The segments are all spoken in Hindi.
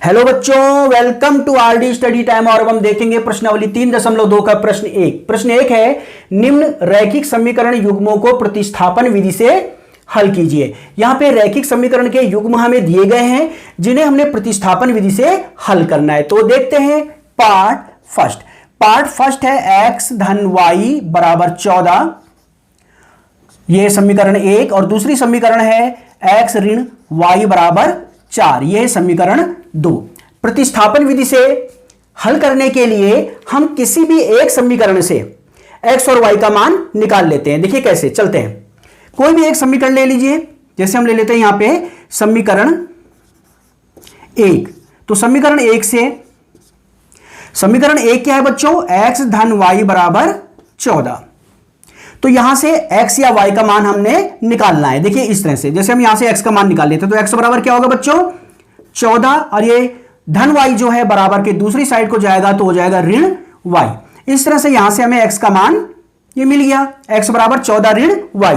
हेलो बच्चों, welcome to RD study time. और अब हम देखेंगे प्रश्नावली 3.2 का प्रश्न एक है, निम्न रैखिक समीकरण युग्मों को प्रतिस्थापन विधि से हल कीजिए। यहां पे रैखिक समीकरण के युग्म हमें दिए गए हैं जिन्हें हमने प्रतिस्थापन विधि से हल करना है। तो देखते हैं पार्ट फर्स्ट है x धन y बराबर 14, यह समीकरण 1। और दूसरी समीकरण है x ऋण y बराबर 4, यह समीकरण 2। प्रतिस्थापन विधि से हल करने के लिए हम किसी भी एक समीकरण से x और y का मान निकाल लेते हैं। देखिए कैसे, चलते हैं। कोई भी एक समीकरण ले लीजिए, जैसे हम ले लेते हैं यहां पे समीकरण 1। तो समीकरण 1 से, समीकरण 1 क्या है बच्चों, x धन y बराबर 14। तो यहां से x या y का मान हमने निकालना है। देखिए इस तरह से, जैसे हम यहां से x का मान निकाल लेते हैं तो x बराबर क्या होगा बच्चों 14, और ये धन y जो है बराबर के दूसरी साइड को जाएगा तो हो जाएगा ऋण y। इस तरह से यहां से हमें x का मान ये मिल गया, x बराबर 14 ऋण y।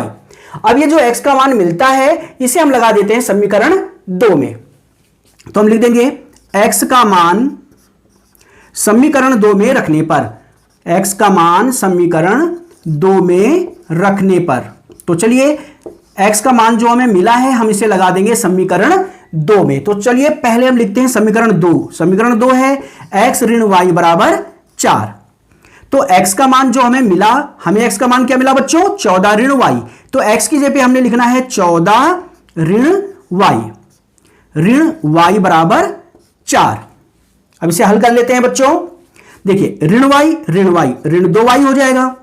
अब ये जो x का मान मिलता है इसे हम लगा देते हैं समीकरण 2 में। तो हम लिख देंगे x का मान समीकरण 2 में रखने पर, x का मान समीकरण 2 में रखने पर, तो चलिए x का मान जो हमें मिला है हम इसे लगा देंगे समीकरण 2 में। तो चलिए पहले हम लिखते हैं समीकरण 2। समीकरण 2 है x ऋण y बराबर 4। तो x का मान जो हमें मिला, हमें x का मान क्या मिला बच्चों 14 ऋण y। तो x की जगह पे हमने लिखना है 14 ऋण y बराबर 4। अब इसे हल कर लेते हैं बच्चों। देखिए ऋण ऋण 2y हो जाएगा,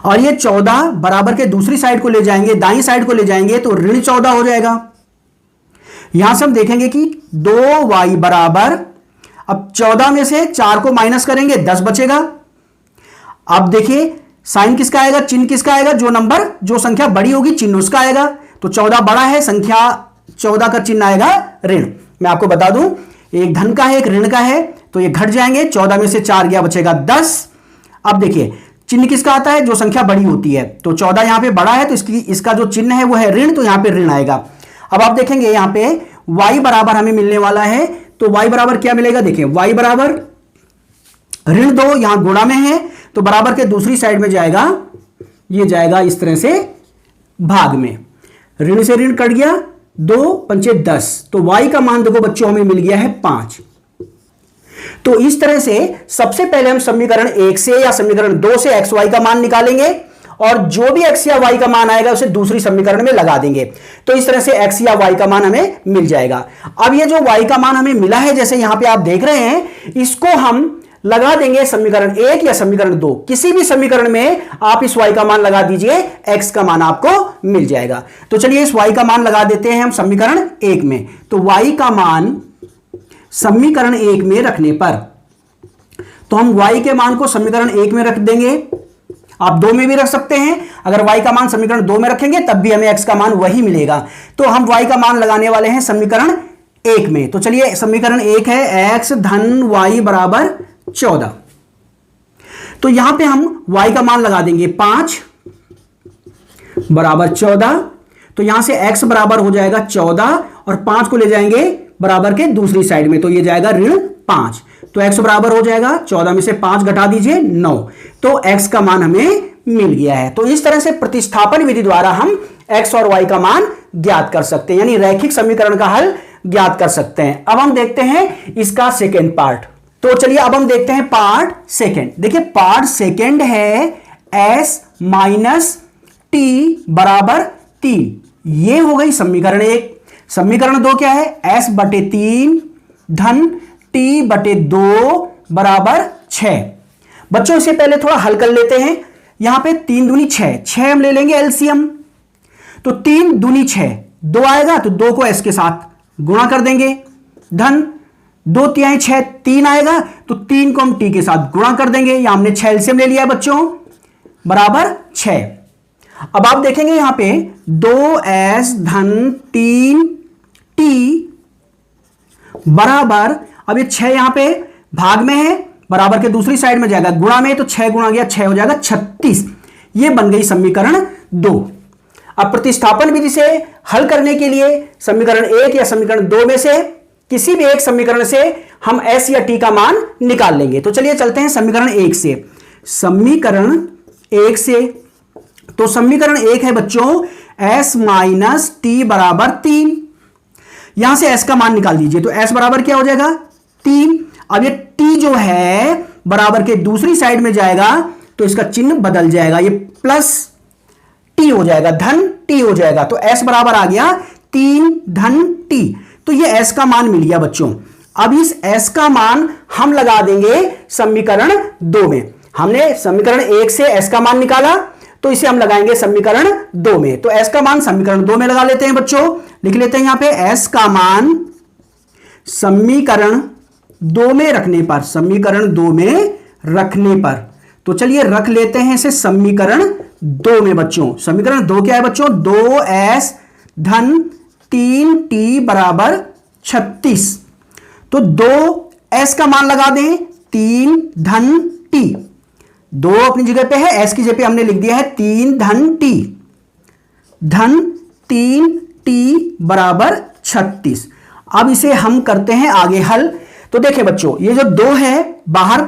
और ये 14 बराबर के दूसरी साइड को ले जाएंगे, दाईं साइड को ले जाएंगे तो ऋण 14 हो जाएगा। यहां से हम देखेंगे कि 2y बराबर, अब 14 में से 4 को माइनस करेंगे 10 बचेगा। अब देखिए साइन किसका आएगा, चिन्ह किसका आएगा, जो संख्या बड़ी होगी चिन्ह उसका आएगा। तो 14 बड़ा है, संख्या 14 का चिन्ह आएगा ऋण। मैं आपको बता दूं, एक धन का है एक ऋण का है, तो ये घट जाएंगे, 14 में से 4 गया बचेगा 10। अब देखिए चिन्ह किसका आता है, जो संख्या बड़ी होती है। तो 14 यहां पे बड़ा है तो इसका जो चिन्ह है वो है ऋण, तो यहां पे ऋण आएगा। अब आप देखेंगे यहां पे y बराबर हमें मिलने वाला है, तो y बराबर क्या मिलेगा, देखिए y बराबर ऋण 2, यहां गुणा में है तो बराबर के दूसरी साइड में जाएगा, ये जाएगा इस तरह से भाग में, ऋण से ऋण कट गया, 2 पंचे 10। तो y का मान देखो बच्चों हमें मिल गया है 5। तो इस तरह से सबसे पहले हम समीकरण 1 से या समीकरण 2 से x y का मान निकालेंगे, और जो भी x या y का मान आएगा उसे दूसरी समीकरण में लगा देंगे। तो इस तरह से x या y का मान हमें मिल जाएगा। अब ये जो y का मान हमें मिला है, जैसे यहां पे आप देख रहे हैं, इसको हम लगा देंगे समीकरण 1 या समीकरण 2, किसी भी समीकरण में आप इस y का मान लगा दीजिए, x का मान आपको मिल जाएगा। तो चलिए इस y का मान लगा देते हैं हम समीकरण 1 में। तो y का मान समीकरण 1 में रखने पर, तो हम y के मान को समीकरण 1 में रख देंगे, आप 2 में भी रख सकते हैं। अगर y का मान समीकरण 2 में रखेंगे तब भी हमें x का मान वही मिलेगा। तो हम y का मान लगाने वाले हैं समीकरण 1 में। तो चलिए समीकरण 1 है x धन y बराबर 14। तो यहां पे हम y का मान लगा देंगे 5 बराबर 14। तो यहां से x बराबर हो जाएगा 14, और 5 को ले जाएंगे बराबर के दूसरी साइड में, तो ये जाएगा ऋण 5। तो x बराबर हो जाएगा 14 में से 5 घटा दीजिए 9। तो x का मान हमें मिल गया है। तो इस तरह से प्रतिस्थापन विधि द्वारा हम x और y का मान ज्ञात कर सकते हैं, यानी रैखिक समीकरण का हल ज्ञात कर सकते हैं। अब हम देखते हैं इसका सेकेंड पार्ट। तो चलिए अब हम देखते हैं पार्ट सेकेंड। देखिए पार्ट सेकेंड है s माइनस टी बराबर 3, ये हो गई समीकरण 1। समीकरण 2 क्या है, s बटे 3 धन t बटे 2 बराबर 6। बच्चों इसे पहले थोड़ा हल कर लेते हैं। यहां पे 3 दूनी 6 हम ले लेंगे एलसीएम। तो 3 दूनी 6, 2 आएगा तो 2 को s के साथ गुणा कर देंगे, धन 2 तिहाई 6 3 आएगा, तो 3 को हम t के साथ गुणा कर देंगे। यहां हमने 6 एलसीएम ले लिया है बच्चों, बराबर 6। अब आप देखेंगे यहां पे 2s धन 3t बराबर, अब ये 6 यहां पे भाग में है, बराबर के दूसरी साइड में जाएगा गुणा में, तो 6 गुणा गया 6 हो जाएगा 36। ये बन गई समीकरण 2। अब प्रतिस्थापन विधि से हल करने के लिए समीकरण 1 या समीकरण 2 में से किसी भी एक समीकरण से हम s या t का मान निकाल लेंगे। तो चलिए चलते हैं समीकरण 1 से। समीकरण 1 से, तो समीकरण 1 है बच्चों s माइनस टी बराबर 3। यहां से s का मान निकाल दीजिए, तो s बराबर क्या हो जाएगा 3। अब ये t जो है बराबर के दूसरी साइड में जाएगा तो इसका चिन्ह बदल जाएगा, ये प्लस t हो जाएगा, धन t हो जाएगा। तो s बराबर आ गया 3 धन t। तो ये s का मान मिल गया बच्चों। अब इस s का मान हम लगा देंगे समीकरण 2 में। हमने समीकरण 1 से s का मान निकाला, तो इसे हम लगाएंगे समीकरण 2 में। तो s का मान समीकरण 2 में लगा लेते हैं बच्चों। लिख लेते हैं यहां पे s का मान समीकरण 2 में रखने पर, समीकरण 2 में रखने पर, तो चलिए रख लेते हैं इसे समीकरण 2 में बच्चों। समीकरण 2 क्या है बच्चों, 2s धन 3t बराबर 36। तो 2s का मान लगा दें 3 धन t, 2 अपनी जगह पे है, s की जगह पे हमने लिख दिया है 3 धन t, धन 3t बराबर 36। अब इसे हम करते हैं आगे हल। तो देखिए बच्चों, ये जो 2 है बाहर,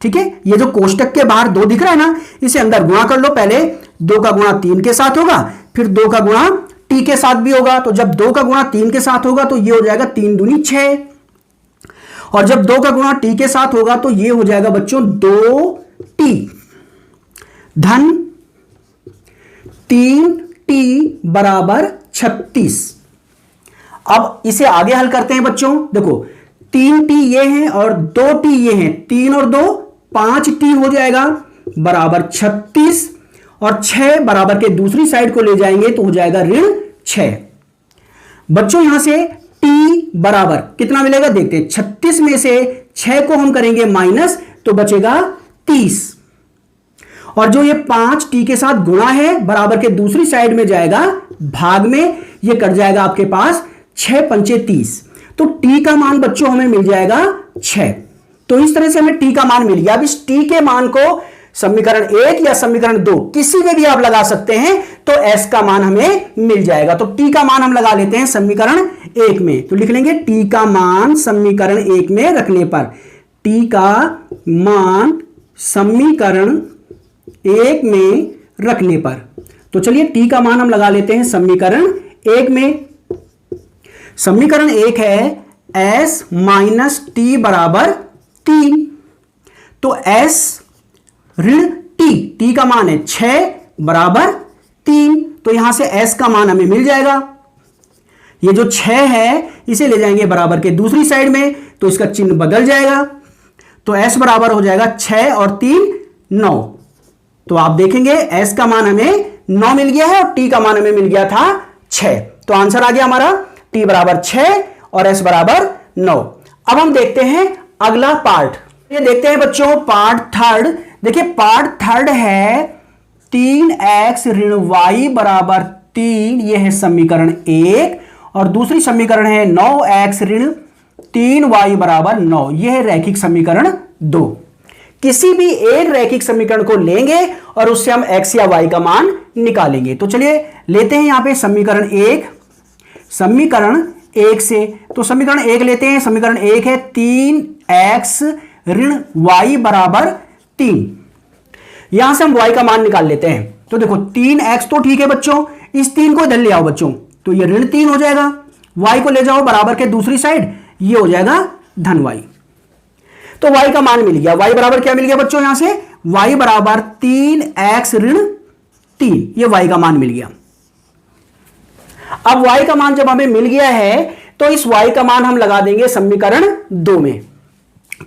ठीक है, ये जो कोष्टक के बाहर 2 दिख रहा है ना, इसे अंदर गुणा कर लो। पहले 2 का गुणा 3 के साथ होगा, फिर 2 का गुणा t के साथ भी होगा। तो जब 2 का गुणा 3 के साथ होगा तो ये हो जाएगा 3 दूनी 6, और जब 2 का गुणा t के साथ होगा तो ये हो जाएगा बच्चों 2t धन 3t बराबर 36। अब इसे आगे हल करते हैं बच्चों। देखो 3t ये हैं और 2t ये हैं, 3 और 2 5t हो जाएगा बराबर 36, और 6 बराबर के दूसरी साइड को ले जाएंगे तो हो जाएगा ऋण 6। बच्चों यहां से t बराबर कितना मिलेगा देखते हैं। 36 में से 6 को हम करेंगे माइनस तो बचेगा 30, और जो ये 5t के साथ गुणा है बराबर के दूसरी साइड में जाएगा भाग में, ये कट जाएगा आपके पास 6 पंचे 30। तो t का मान बच्चों हमें मिल जाएगा 6। तो इस तरह से हमें t का मान मिल गया। अब इस t के मान को समीकरण 1 या समीकरण 2 किसी में भी आप लगा सकते हैं, तो s का मान हमें मिल जाएगा। तो t का मान हम लगा लेते हैं समीकरण 1 में। तो लिख लेंगे t का मान समीकरण 1 में रखने पर, t का मान समीकरण 1 में रखने पर। तो चलिए t का मान हम लगा लेते हैं समीकरण 1 में। समीकरण 1 है s माइनस टी बराबर 3। तो s ऋण t का मान है 6 बराबर 3, तो यहां से s का मान हमें मिल जाएगा। ये जो 6 है इसे ले जाएंगे बराबर के दूसरी साइड में, तो इसका चिन्ह बदल जाएगा। तो s बराबर हो जाएगा 6 और 3 9। तो आप देखेंगे s का मान हमें 9 मिल गया है और t का मान हमें मिल गया था 6। तो आंसर आ गया हमारा t बराबर 6 और s बराबर 9। अब हम देखते हैं अगला पार्ट। ये देखते हैं बच्चों पार्ट थर्ड। देखिए पार्ट थर्ड है 3x ऋण y बराबर 3, यह है समीकरण 1, और दूसरी समीकरण है 9x ऋण 3y बराबर 9, यह है रैखिक समीकरण 2। किसी भी एक रैखिक समीकरण को लेंगे और उससे हम x या y का मान निकालेंगे। तो चलिए लेते हैं यहां पे समीकरण 1, समीकरण 1 से। तो समीकरण 1 लेते हैं। समीकरण 1 है 3x ऋण y बराबर 3। यहां से हम y का मान निकाल लेते हैं। तो देखो 3x तो ठीक है बच्चों, इस 3 को इधर ले आओ बच्चों, तो ये ऋण 3 हो जाएगा। y को ले जाओ बराबर के दूसरी साइड, ये हो जाएगा धन y। तो y का मान मिल गया। y बराबर क्या मिल गया बच्चों, यहां से y बराबर 3x ऋण 3, ये y का मान मिल गया। अब y का मान जब हमें मिल गया है तो इस y का मान हम लगा देंगे समीकरण 2 में।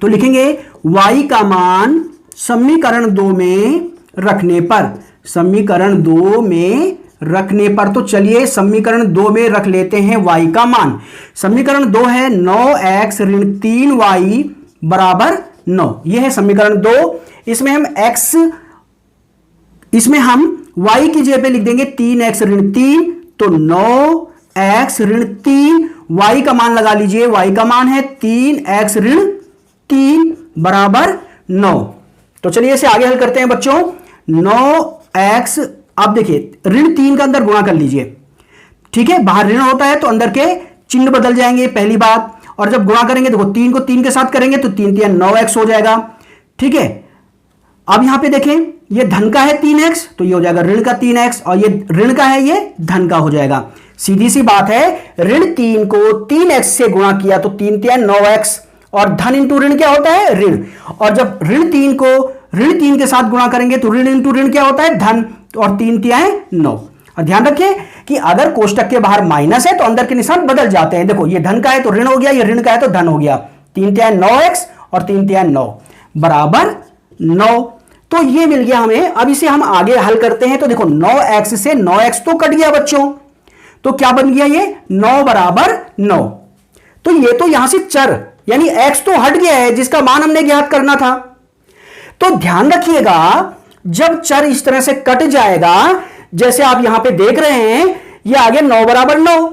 तो लिखेंगे y का मान समीकरण 2 में रखने पर, समीकरण 2 में रखने पर। तो चलिए समीकरण 2 में रख लेते हैं y का मान। समीकरण 2 है 9x ऋण 3y बराबर 9, यह है समीकरण 2। इसमें हम y की जगह पे लिख देंगे 3x ऋण 3, तो 9x ऋण 3, y का मान लगा लीजिए, y का मान है 3x ऋण 3 बराबर 9। तो चलिए इसे आगे हल करते हैं बच्चों। 9x, आप देखिए ऋण 3 का अंदर गुणा कर लीजिए, ठीक है, बाहर ऋण होता है तो अंदर के चिन्ह बदल जाएंगे पहली बात, और जब गुणा करेंगे देखो 3 को 3 के साथ करेंगे तो 3 3 9x हो जाएगा। ठीक है, अब यहां पे देखें ये धन का है 3x तो ये हो जाएगा ऋण का 3x, और ये ऋण का है ये धन का हो जाएगा। सीधी सी बात है, ऋण 3 को 3x से गुणा किया तो 3 3 9x, और धन इंटू ऋण क्या होता है ऋण, और जब ऋण 3 को ऋण 3 के साथ गुणा करेंगे तो ऋण इंटू ऋण क्या होता है धन, और 3 3 9। और ध्यान रखिए कि अगर कोष्टक के बाहर माइनस है तो अंदर के निशान बदल जाते हैं। देखो ये धन का है तो ऋण हो गया, ये ऋण का है तो धन हो गया। 3 3 9x और 3 3 9 बराबर 9, तो ये मिल गया हमें। अब इसे हम आगे हल करते हैं तो देखो 9x से 9x तो कट गया बच्चों, तो क्या बन गया ये 9 बराबर 9। तो ये तो यहां से चर यानी x तो हट गया है जिसका मान हमने ज्ञात करना था। तो ध्यान रखिएगा जब चर इस तरह से कट जाएगा, जैसे आप यहां पे देख रहे हैं ये आगे 9 बराबर 9,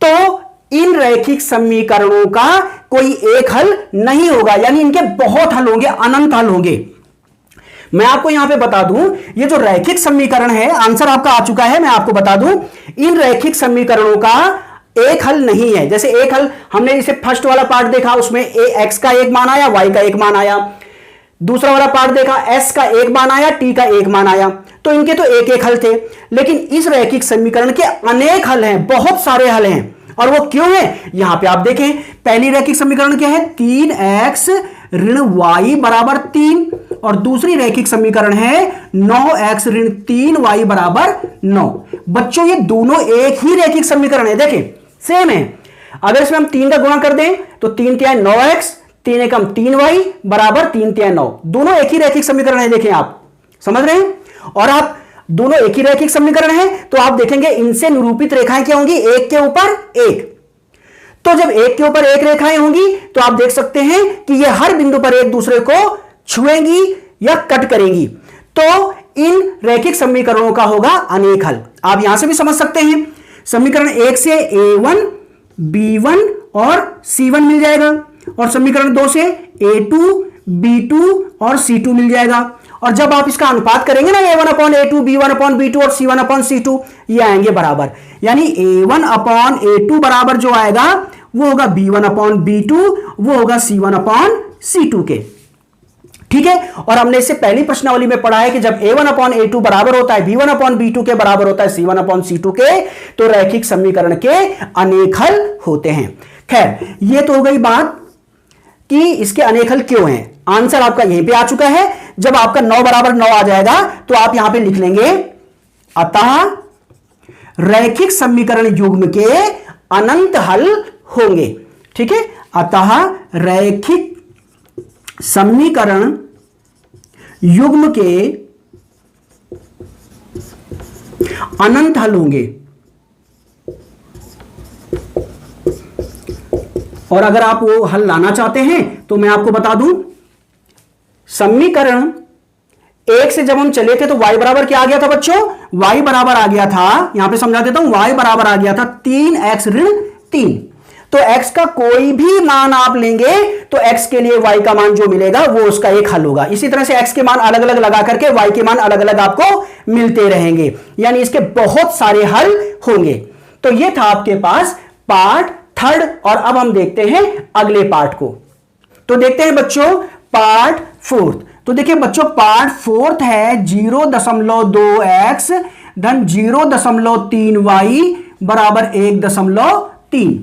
तो इन रैखिक समीकरणों का कोई एक हल नहीं होगा, यानी इनके बहुत हल होंगे, अनंत हल होंगे। मैं आपको यहां पे बता दूं ये जो रैखिक समीकरण है, आंसर आपका आ चुका है, मैं आपको बता दूं इन रैखिक समीकरणों का एक हल नहीं है। जैसे एक हल हमने इसे फर्स्ट वाला पार्ट देखा, उसमें x का एक मान आया, y का एक मान आया। दूसरा वाला पार्ट देखा, s का एक मान आया, t का एक मान आया, तो इनके तो एक एक हल थे। लेकिन इस रैखिक समीकरण के अनेक हल हैं, बहुत सारे हल हैं। और वो क्यों है यहां पे आप देखें, पहली रैखिक समीकरण क्या है 3x ऋण y बराबर 3, और दूसरी रैखिक समीकरण है 9x ऋण 3y बराबर 9। बच्चों ये दोनों एक ही रैखिक समीकरण है, देखें सेम है। अगर इसमें हम 3 का गुणा कर दें तो 3 3 9x 3 एकम 3y बराबर 3 3 9, दोनों एक ही रैखिक समीकरण है। देखें आप समझ रहे हैं, और आप दोनों एक ही रैखिक समीकरण है तो आप देखेंगे इनसे निरूपित रेखाएं क्या होंगी, एक के ऊपर एक। तो जब एक के ऊपर एक रेखाएं होंगी तो आप देख सकते हैं कि ये हर बिंदु पर एक दूसरे को छुएंगी या कट करेंगी, तो इन रैखिक समीकरणों का होगा अनेक हल। आप यहां से भी समझ सकते हैं, समीकरण 1 से a1 b1 और c1 मिल जाएगा, और समीकरण 2 से a2 b2 और c2 मिल जाएगा। और जब आप इसका अनुपात करेंगे ना a1 upon a2 b1 upon b2 और c1 अपॉन c2, ये आएंगे बराबर, यानी a1 अपॉन a2 बराबर जो आएगा वो होगा b1 अपॉन b2, वो होगा c1 अपॉन c2 के। ठीक है, और हमने इससे पहली प्रश्नावली में पढ़ा है कि जब a1 अपॉन a2 बराबर होता है b1 अपॉन b2 के बराबर होता है c1 अपॉन c2 के, तो रैखिक समीकरण के अनेक हल होते हैं। खैर ये तो हो गई बात कि इसके अनेक हल क्यों हैं। आंसर आपका यहीं पे आ चुका है। जब आपका 9 बराबर 9 आ जाएगा तो आप यहां पे लिख लेंगे अतः रैखिक समीकरण युग्म के अनंत हल होंगे। ठीक है, अतः रैखिक समीकरण युग्म के अनंत हल होंगे। और अगर आप वो हल लाना चाहते हैं तो मैं आपको बता दूं, समीकरण 1 से जब हम चले थे तो y बराबर क्या आ गया था बच्चों, y बराबर आ गया था, यहां पे समझा देता हूं, y बराबर आ गया था 3x ऋण 3। तो x का कोई भी मान आप लेंगे तो x के लिए y का मान जो मिलेगा वो उसका एक हल होगा। इसी तरह से x के मान अलग अलग लगा करके y के मान अलग अलग आपको मिलते रहेंगे, यानी इसके बहुत सारे हल होंगे। तो ये था आपके पास पार्ट थर्ड, और अब हम देखते हैं अगले पार्ट को। तो देखते हैं बच्चों पार्ट फोर्थ। तो देखिए बच्चों पार्ट फोर्थ है 0.2x धन 0.3y बराबर 1.3।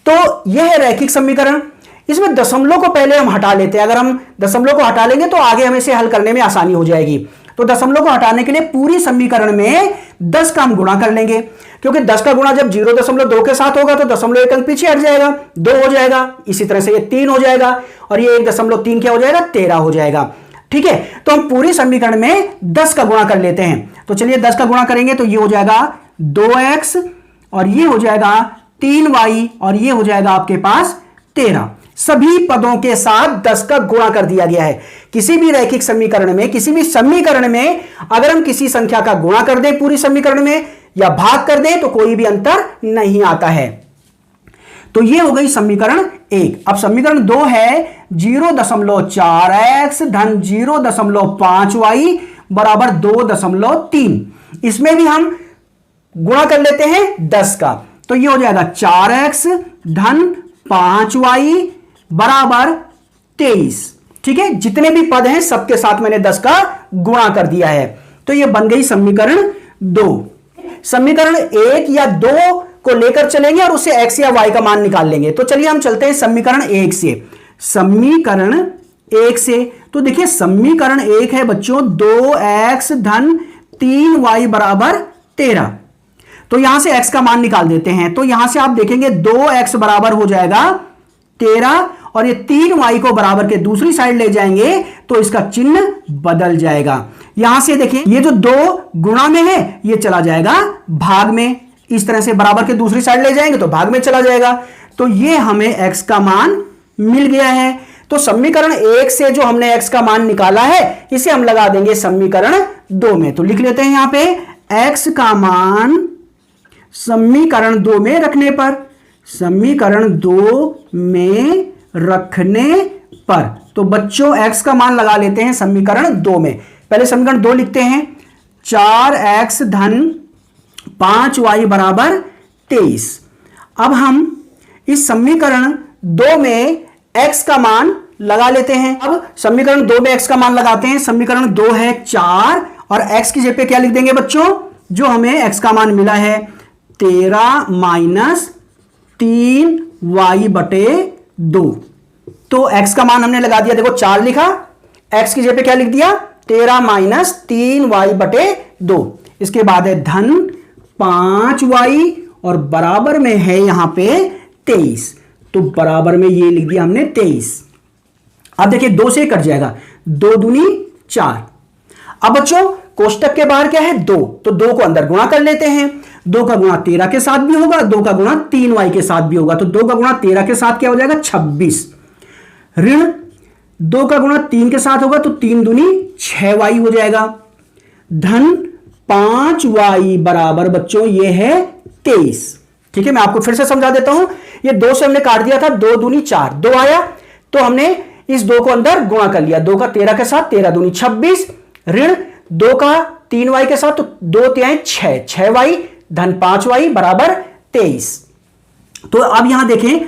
तो यह है रैखिक समीकरण। इसमें दशमलव को पहले हम हटा लेते हैं। अगर हम दशमलव को हटा लेंगे तो आगे हमें इसे हल करने में आसानी हो जाएगी। तो दशमलव को हटाने के लिए पूरी समीकरण में 10 का हम गुणा कर लेंगे, क्योंकि 10 का गुणा जब 0.2 के साथ होगा तो दशमलव एक अंक पीछे हट जाएगा, 2 हो जाएगा। इसी तरह से ये 3 हो जाएगा, और ये 1.3 क्या हो जाएगा 13 हो जाएगा। ठीक है, तो हम पूरी समीकरण में 10 का गुणा कर लेते हैं। तो चलिए 10 का गुणा करेंगे तो ये हो जाएगा 2x, और ये हो जाएगा 3y, और ये हो जाएगा आपके पास 13। सभी पदों के साथ 10 का गुणा कर दिया गया है। किसी भी रैखिक समीकरण में, किसी भी समीकरण में अगर हम किसी संख्या का गुणा कर दें पूरी समीकरण में या भाग कर दें तो कोई भी अंतर नहीं आता है। तो ये हो गई समीकरण 1। अब समीकरण 2 है 0.4x धन 0.5y बराबर 2.3। इसमें भी हम गुणा कर लेते हैं 10 का, तो ये हो जाएगा 4x धन 5y बराबर 23। ठीक है, जितने भी पद हैं सबके साथ मैंने 10 का गुणा कर दिया है, तो ये बन गई समीकरण 2। समीकरण 1 या 2 को लेकर चलेंगे और उससे x या y का मान निकाल लेंगे। तो चलिए हम चलते हैं समीकरण 1 से। समीकरण 1 से तो देखिए समीकरण 1 है बच्चों 2x धन 3y बराबर 13। तो यहां से x का मान निकाल देते हैं। तो यहां से आप देखेंगे 2x बराबर हो जाएगा 13 और ये 3y को बराबर के दूसरी साइड ले जाएंगे तो इसका चिन्ह बदल जाएगा। यहां से देखिए ये जो 2 गुणा में है ये चला जाएगा भाग में, इस तरह से बराबर के दूसरी साइड ले जाएंगे तो भाग में चला जाएगा। तो ये हमें x का मान मिल गया है। तो समीकरण 1 से जो हमने x का मान निकाला है इसे हम लगा देंगे समीकरण 2 में। तो लिख लेते हैं यहां पे x का मान समीकरण 2 में रखने पर, समीकरण 2 में रखने पर। तो बच्चों x का मान लगा लेते हैं समीकरण 2 में। पहले समीकरण 2 लिखते हैं 4x धन 5y बराबर 23। अब हम इस समीकरण 2 में x का मान लगा लेते हैं। अब समीकरण 2 में x का मान लगाते हैं। समीकरण 2 है 4 और x की जगह पे क्या लिख देंगे बच्चों, जो हमें x का मान मिला है 13 माइनस 3y बटे 2। तो x का मान हमने लगा दिया, देखो 4 लिखा, x की जगह पे क्या लिख दिया 13 माइनस 3y बटे 2। इसके बाद है धन 5y और बराबर में है यहां पे 23। तो बराबर में ये लिख दिया हमने 23। अब देखिए 2 से कट जाएगा, 2 दूनी 4। अब बच्चों कोष्टक के बाहर क्या है 2, तो 2 को अंदर गुणा कर लेते हैं। 2 का गुणा 13 के साथ भी होगा, 2 का गुणा 3y के साथ भी होगा। तो 2 का गुणा 13 के साथ क्या हो जाएगा 26, ऋण 2 का गुणा 3 के साथ होगा तो 3 दूनी 6y हो जाएगा, धन 5y बराबर बच्चों ये है 23। ठीक है, मैं आपको फिर से समझा देता हूं। ये 2 से हमने काट दिया था, 2 दूनी 4, 2 आया तो हमने इस 2 को अंदर गुणा कर लिया। 2 का 13 के साथ 13 दूनी 26, ऋण 2 का 3y के साथ तो 2 तिहाई 6, 6y धन 5y बराबर 23। तो अब यहां देखिए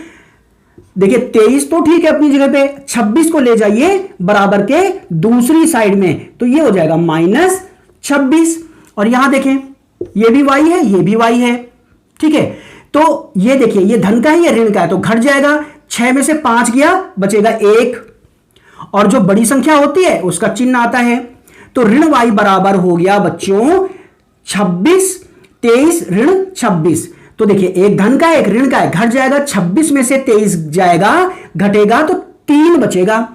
23 तो ठीक है अपनी जगह पे, 26 को ले जाइए बराबर के दूसरी साइड में तो ये हो जाएगा माइनस 26। और यहां देखें ये भी y है ये भी y है। ठीक है, तो ये देखिए ये धन का है ये ऋण का है तो घट जाएगा, 6 में से 5 गया बचेगा 1 और जो बड़ी संख्या होती है उसका चिन्ह आता है। तो ऋण y बराबर हो गया बच्चों 26, 23 ऋण 26। तो देखिए एक धन का है एक ऋण का है, घट जाएगा, 26 में से 23 जाएगा घटेगा तो 3 बचेगा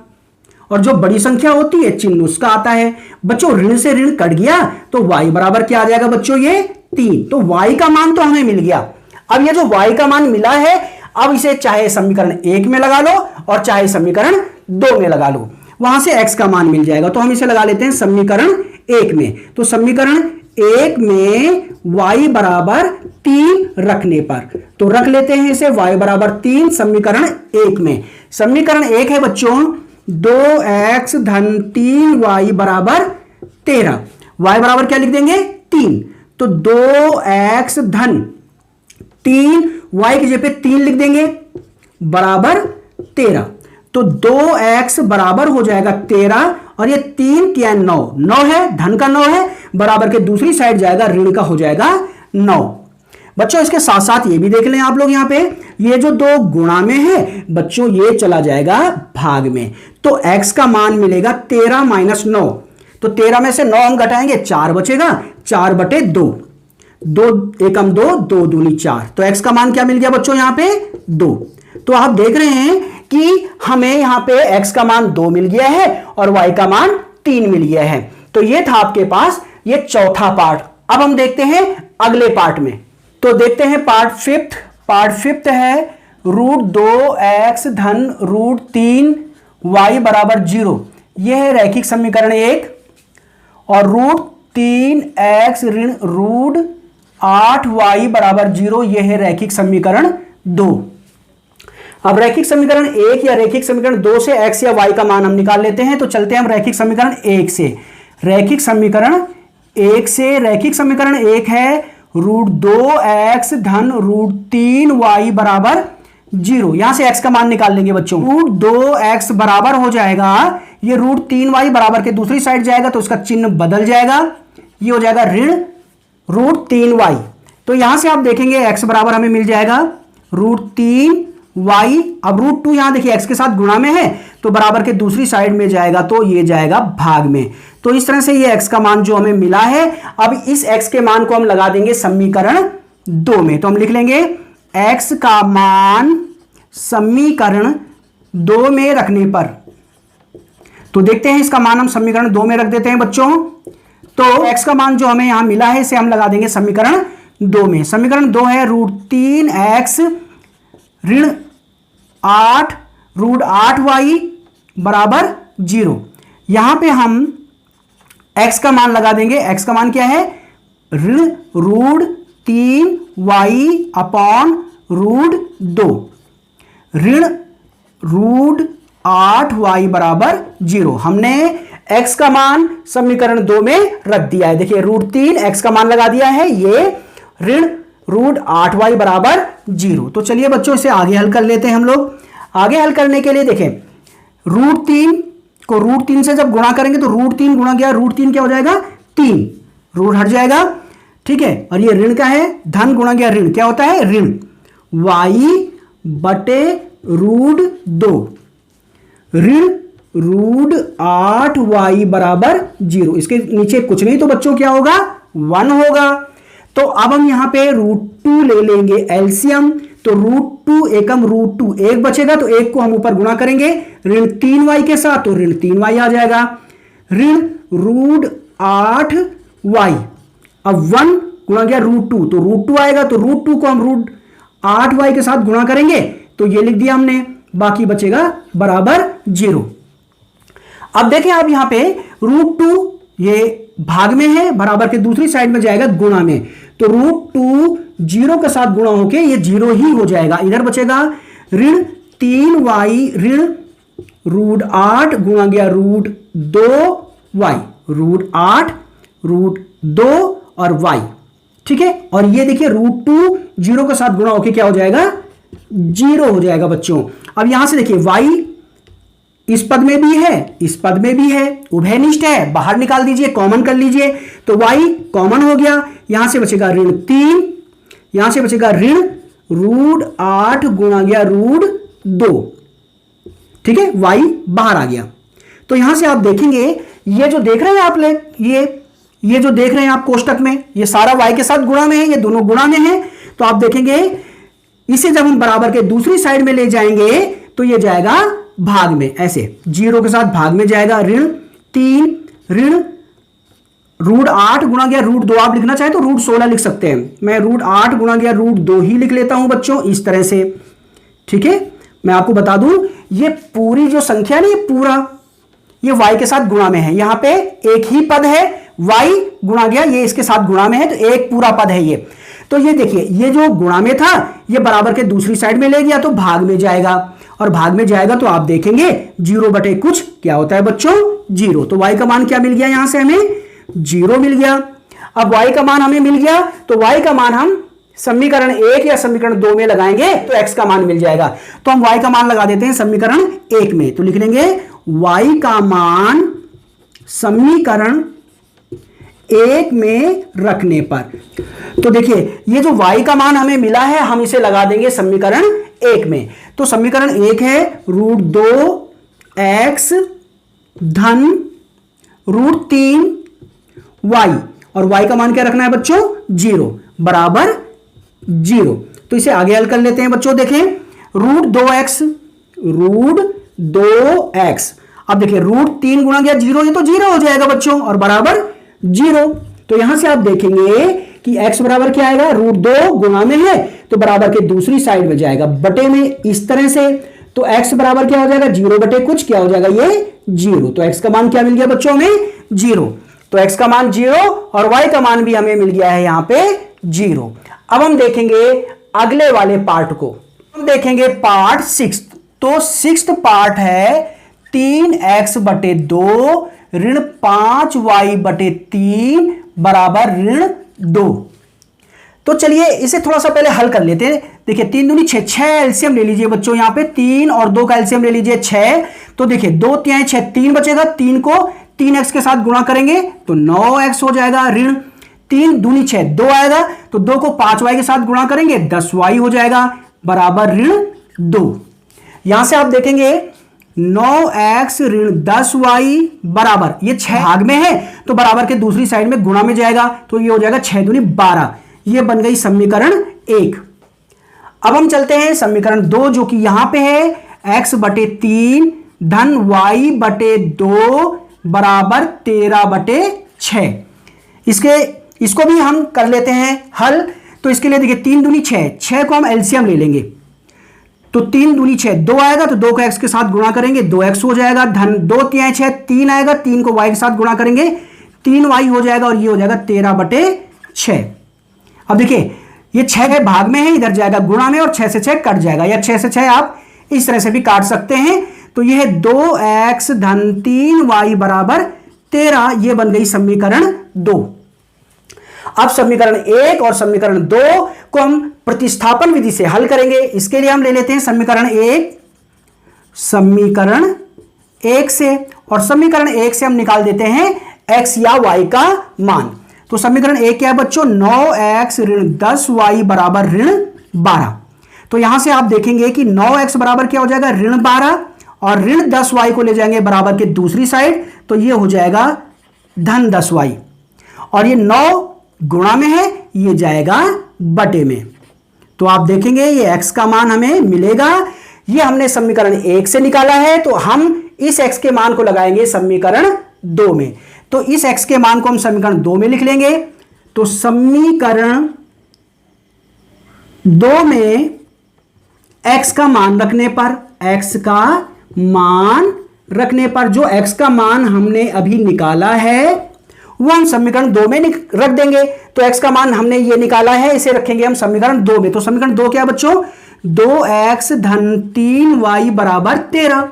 और जो बड़ी संख्या होती है चिन्ह उसका आता है। बच्चों ऋण से ऋण कट गया तो y बराबर क्या आ जाएगा बच्चों ये 3। तो y का मान तो हमें मिल गया। अब ये जो y का मान मिला है अब इसे चाहे समीकरण 1 में लगा लो और चाहे समीकरण 2 में लगा लो, वहां से x का मान मिल जाएगा। तो हम इसे लगा लेते हैं समीकरण 1 में। तो समीकरण 1 में y बराबर 3 रखने पर, तो रख लेते हैं इसे y बराबर 3 समीकरण 1 में। समीकरण 1 है बच्चों 2x धन 3y बराबर 13। y बराबर क्या लिख देंगे 3, तो 2x धन 3y की जगह पे 3 लिख देंगे बराबर 13। तो 2x बराबर हो जाएगा 13 और ये 3 क्या 9 है, धन का 9 है, बराबर के दूसरी साइड जाएगा ऋण का हो जाएगा 9। बच्चों इसके साथ साथ ये भी देख लें आप लोग, यहां पे ये जो 2 गुणा में है बच्चों ये चला जाएगा भाग में। तो x का मान मिलेगा 13 माइनस 9। तो 13 में से 9 हम घटाएंगे 4 बचेगा, 4 बटे 2, 2 एकम 2, 2 दूनी 4। तो x का मान क्या मिल गया बच्चों यहां पे 2। तो आप देख रहे हैं कि हमें यहां पे x का मान 2 मिल गया है और y का मान 3 मिल गया है। तो ये था आपके पास ये चौथा पार्ट। अब हम देखते हैं अगले पार्ट में। तो देखते हैं पार्ट फिफ्थ। पार्ट फिफ्थ है √2x धन √3y बराबर 0। यह है रैखिक समीकरण 1 और √3x ऋण √8y बराबर 0 यह है रैखिक समीकरण 2। अब रैखिक समीकरण 1 या रैखिक समीकरण 2 से x या y का मान हम निकाल लेते हैं। तो चलते हैं हम रैखिक समीकरण 1 से। रैखिक समीकरण 1 से रैखिक समीकरण 1 है √2x धन √3y बराबर जीरो। यहां से x का मान निकाल लेंगे बच्चों। √2x बराबर हो जाएगा, ये √3y बराबर के दूसरी साइड जाएगा तो उसका चिन्ह बदल जाएगा, ये हो जाएगा ऋण √3y। तो यहां से आप देखेंगे x बराबर हमें मिल जाएगा √3y। अब √2 यहां देखिए x के साथ गुणा में है तो बराबर के दूसरी साइड में जाएगा तो ये जाएगा भाग में। तो इस तरह से ये x का मान जो हमें मिला है, अब इस x के मान को हम लगा देंगे समीकरण 2 में। तो हम लिख लेंगे x का मान समीकरण 2 में रखने पर, तो देखते हैं इसका मान हम समीकरण 2 में रख देते हैं बच्चों। तो x का मान जो हमें यहां मिला है इसे हम लगा देंगे समीकरण 2 में। समीकरण 2 है √3x ऋण 8 √8y बराबर 0। यहां पे हम x का मान लगा देंगे। x का मान क्या है? ऋण √3y अपॉन √2 ऋण √8y बराबर 0। हमने x का मान समीकरण 2 में रख दिया है। देखिए √3 x का मान लगा दिया है, ये ऋण √8y बराबर 0। तो चलिए बच्चों इसे आगे हल कर लेते हैं हम लोग। आगे हल करने के लिए देखें, √3 को √3 से जब गुणा करेंगे तो √3 गुणा गया √3 क्या हो जाएगा? 3, रूट हट जाएगा, ठीक है। और ये ऋण का है, धन गुणा गया ऋण क्या होता है? ऋण y बटे √2 ऋण √8y बराबर 0। इसके नीचे कुछ नहीं तो बच्चों क्या होगा? 1 होगा। तो अब हम यहां पे √2 ले लेंगे एलसीएम। तो √2 एकम √2 एक बचेगा तो एक को हम ऊपर गुणा करेंगे ऋण 3y के साथ, तो ऋण 3y आ जाएगा। ऋण √8y, अब 1 गुणा गया √2 तो √2 आएगा, तो √2 को हम √8y के साथ गुणा करेंगे तो ये लिख दिया हमने, बाकी बचेगा बराबर 0। अब देखें आप यहां पे √2 ये भाग में है, बराबर के दूसरी साइड में जाएगा गुणा में, तो √2 0 के साथ गुणा होके ये 0 ही हो जाएगा। इधर बचेगा ऋण 3y ऋण √8 गुणा गया √2y, √8 √2 और y, ठीक है। और ये देखिए √2 0 के साथ गुणा होके क्या हो जाएगा? 0 हो जाएगा बच्चों। अब यहां से देखिए y इस पद में भी है, इस पद में भी है, उभयनिष्ठ है, बाहर निकाल दीजिए, कॉमन कर लीजिए, तो y कॉमन हो गया। यहां से बचेगा ऋण 3, यहां से बचेगा ऋण √8 गुणा गया √2, ठीक है, y बाहर आ गया। तो यहां से आप देखेंगे ये जो देख रहे हैं आप ये जो देख रहे हैं आप कोष्टक में, ये सारा y के साथ गुणा में है, ये दोनों गुणा में है। तो आप देखेंगे इसे जब हम बराबर के दूसरी साइड में ले जाएंगे तो ये जाएगा भाग में, ऐसे 0 के साथ भाग में जाएगा। ऋण 3 ऋण √8 गुणा गया √2, आप लिखना चाहे तो √16 लिख सकते हैं, मैं √8 गुणा गया √2 ही लिख लेता हूं बच्चों, इस तरह से, ठीक है। मैं आपको बता दूं ये पूरी जो संख्या है ना, ये पूरा ये y के साथ गुणा में है, यहां पे एक ही पद है, y गुणा गया ये इसके साथ गुणा में है, तो एक पूरा पद है ये। तो ये देखिए ये जो गुणा में था ये बराबर के दूसरी साइड में ले गया तो भाग में जाएगा, और भाग में जाएगा तो आप देखेंगे 0 बटे कुछ क्या होता है बच्चों? 0। तो y का मान क्या मिल गया? यहां से हमें 0 मिल गया। अब y का मान हमें मिल गया तो y का मान हम समीकरण 1 या समीकरण 2 में लगाएंगे तो x का मान मिल जाएगा। तो हम y का मान लगा देते हैं समीकरण 1 में, तो लिख लेंगे y का मान समीकरण 1 में रखने पर। तो देखिए ये जो y का मान हमें मिला है हम इसे लगा देंगे समीकरण 1 में। तो समीकरण 1 है √2x धन √3y, और y का मान क्या रखना है बच्चों? 0 बराबर 0। तो इसे आगे हल कर लेते हैं बच्चों। देखें √2x अब देखिए √3 गुणा गया 0, ये तो 0 हो जाएगा बच्चों, और बराबर 0। तो यहां से आप देखेंगे कि x बराबर क्या आएगा? √2 गुणा में है तो बराबर के दूसरी साइड में जाएगा बटे में, इस तरह से। तो x बराबर क्या हो जाएगा? 0 बटे कुछ क्या हो जाएगा? ये 0। तो x का मान क्या मिल गया बच्चों में? 0। तो x का मान 0 और y का मान भी हमें मिल गया है यहां पे 0। अब हम देखेंगे अगले वाले पार्ट को, हम देखेंगे पार्ट 6। तो 6th पार्ट है 3x बटे 2 ऋण 5y बटे 3 बराबर ऋण 2। तो चलिए इसे थोड़ा सा पहले हल कर लेते हैं। देखिए 3 दूनी 6, 6 एलसीएम ले लीजिए बच्चों, यहां पे 3 और 2 का एलसीएम ले लीजिए 6। तो देखिए 2 3 6, 3 बचेगा, 3 को 3x के साथ गुणा करेंगे तो 9x हो जाएगा। ऋण 3 दूनी 6, 2 आएगा, तो 2 को 5y के साथ गुणा करेंगे 10y हो जाएगा, बराबर ऋण 2। यहां से आप देखेंगे 9x ऋण 10y बराबर, ये 6 भाग में है तो बराबर के दूसरी साइड में गुणा में जाएगा, तो ये हो जाएगा 6 दूनी 12। ये बन गई समीकरण 1। अब हम चलते हैं समीकरण 2, जो कि यहां पे है x बटे 3 धन y बटे 2 बराबर 13 बटे 6। इसको भी हम कर लेते हैं हल। तो इसके लिए देखिए 3 दूनी 6, 6 को हम एलसीएम ले लेंगे, तो 3 दूनी 6, 2 आएगा, तो 2 को x के साथ गुणा करेंगे 2x हो जाएगा, धन 2 3 6, 3 आएगा, 3 को y के साथ गुणा करेंगे 3y हो जाएगा, और ये हो जाएगा 13 बटे 6। अब देखिए ये 6 भाग में है, इधर जाएगा गुणा में और 6 से 6 कट जाएगा, या 6 से 6 आप इस तरह से भी काट सकते हैं। तो ये है 2x धन 3y बराबर 13। ये बन गई समीकरण 2। अब समीकरण 1 और समीकरण 2 को हम प्रतिस्थापन विधि से हल करेंगे। इसके लिए हम ले लेते हैं समीकरण 1 से, और समीकरण 1 से हम निकाल देते हैं x या y का मान। तो समीकरण 1 क्या है बच्चों, 9x ऋण 10y बराबर ऋण 12। तो यहां से आप देखेंगे कि 9x बराबर क्या हो जाएगा, ऋण 12, और ऋण 10y को ले जाएंगे बराबर के दूसरी साइड, तो ये हो जाएगा धन 10y, और ये 9 गुणा में है, ये जाएगा बटे में। तो आप देखेंगे ये x का मान हमें मिलेगा। ये हमने समीकरण 1 से निकाला है, तो हम इस x के मान को लगाएंगे समीकरण 2 में। तो इस x के मान को हम समीकरण 2 में लिख लेंगे। तो समीकरण 2 में x का मान रखने पर, जो x का मान हमने अभी निकाला है वो हम समीकरण 2 में रख देंगे। तो x का मान हमने ये निकाला है, इसे रखेंगे हम समीकरण 2 में। तो समीकरण 2 क्या है बच्चों, 2x धन 3y बराबर 13।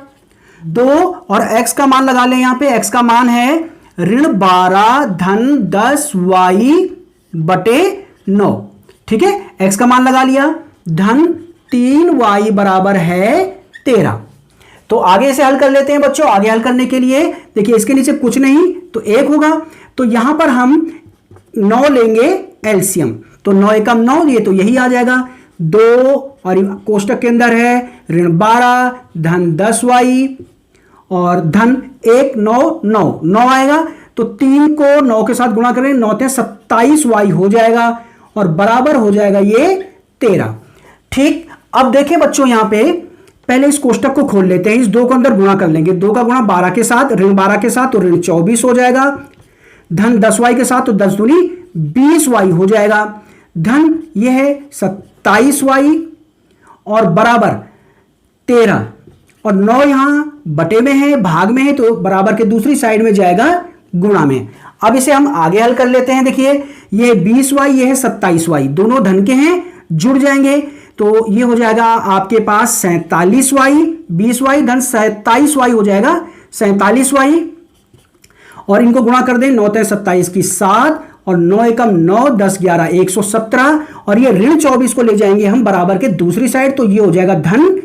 2 और x का मान लगा लें, यहां पे x का मान है ऋण 12 धन 10y बटे 9। ठीक है, x का मान लगा लिया, धन 3y बराबर है 13। तो आगे से हल कर लेते हैं बच्चों। आगे हल करने के लिए देखिए इसके नीचे कुछ नहीं तो 1 होगा, तो यहां पर हम 9 लेंगे एलसीएम, तो 9 एकम 9, ये तो यही आ जाएगा 2, और कोष्टक के अंदर है ऋण 12 धन 10y और धन 1 9 9 9 आएगा, तो 3 को 9 के साथ गुणा करें, 9 ते 27y हो जाएगा, और बराबर हो जाएगा ये 13। ठीक, अब देखिए बच्चों यहां पे पहले इस कोष्टक को खोल लेते हैं, इस 2 को अंदर गुणा कर लेंगे, 2 का गुणा 12 के साथ, ऋण 12 के साथ तो ऋण 24 हो जाएगा, धन 10y के साथ तो 10 दूनी 20y हो जाएगा, धन यह है 27y और बराबर 13, और 9 यहां बटे में है, भाग में है, तो बराबर के दूसरी साइड में जाएगा गुणा में। अब इसे हम आगे हल कर लेते हैं। देखिए ये 20y, ये है 27y, दोनों धन के हैं, जुड़ जाएंगे, तो ये हो जाएगा आपके पास 47y, 20y धन 27y हो जाएगा 47y, और इनको गुणा कर दें, 9 27 की 7, और 9 एकम 9 10 11 117, और ये ऋण 24 को ले जाएंगे हम बराबर के दूसरी साइड, तो ये हो जाएगा धन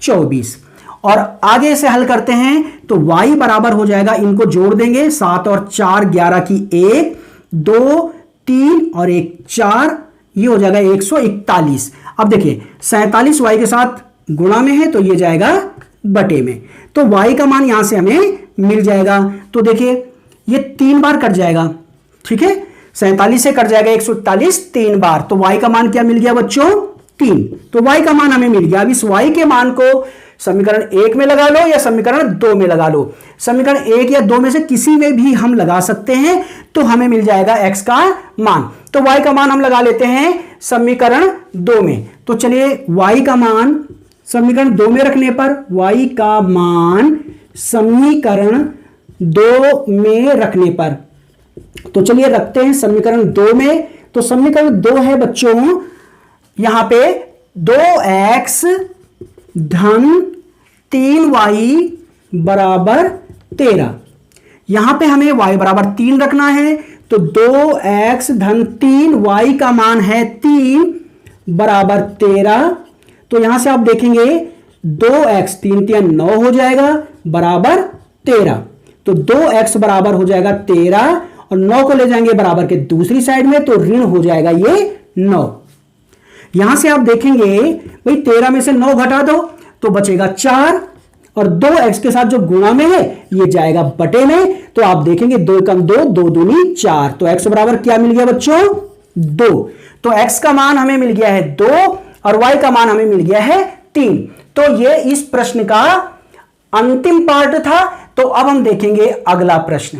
24। और आगे से हल करते हैं तो y बराबर हो जाएगा, इनको जोड़ देंगे, 7 और 4 11 की 1 2 3 और 1 4, ये हो जाएगा 141। अब देखिए 47y के साथ गुणा में है, तो ये जाएगा बटे में, तो y का मान यहां से हमें मिल जाएगा। तो देखिए ये 3 बार कट जाएगा, ठीक है, 47 से कट जाएगा 141 3 बार, तो y का मान क्या मिल गया बच्चों, 3। तो y का मान हमें मिल गया। अब इस y के मान को समीकरण 1 में लगा लो या समीकरण 2 में लगा लो, समीकरण 1 या 2 में से किसी में भी हम लगा सकते हैं, तो हमें मिल जाएगा x का मान। तो y का मान हम लगा लेते हैं समीकरण 2 में। तो चलिए y का मान समीकरण 2 में रखने पर, y का मान समीकरण 2 में रखने पर, तो चलिए रखते हैं समीकरण 2 में। तो समीकरण 2 है बच्चों यहां पे 2x धन 3y बराबर 13। यहां पे हमें y बराबर 3 रखना है, तो 2x धन 3, y का मान है 3 बराबर 13। तो यहां से आप देखेंगे 2x 3 3 9 हो जाएगा बराबर 13। तो 2x बराबर हो जाएगा 13 और 9 को ले जाएंगे बराबर के दूसरी साइड में, तो ऋण हो जाएगा ये 9। यहां से आप देखेंगे भाई 13 में से 9 घटा दो तो बचेगा 4 और 2x के साथ जो गुणा में है ये जाएगा बटे में। तो आप देखेंगे 2 कम 2, 2 दूनी 4। तो x बराबर क्या मिल गया बच्चों? 2। तो x का मान हमें मिल गया है 2 और y का मान हमें मिल गया है 3। तो ये इस प्रश्न का अंतिम पार्ट था। तो अब हम देखेंगे अगला प्रश्न।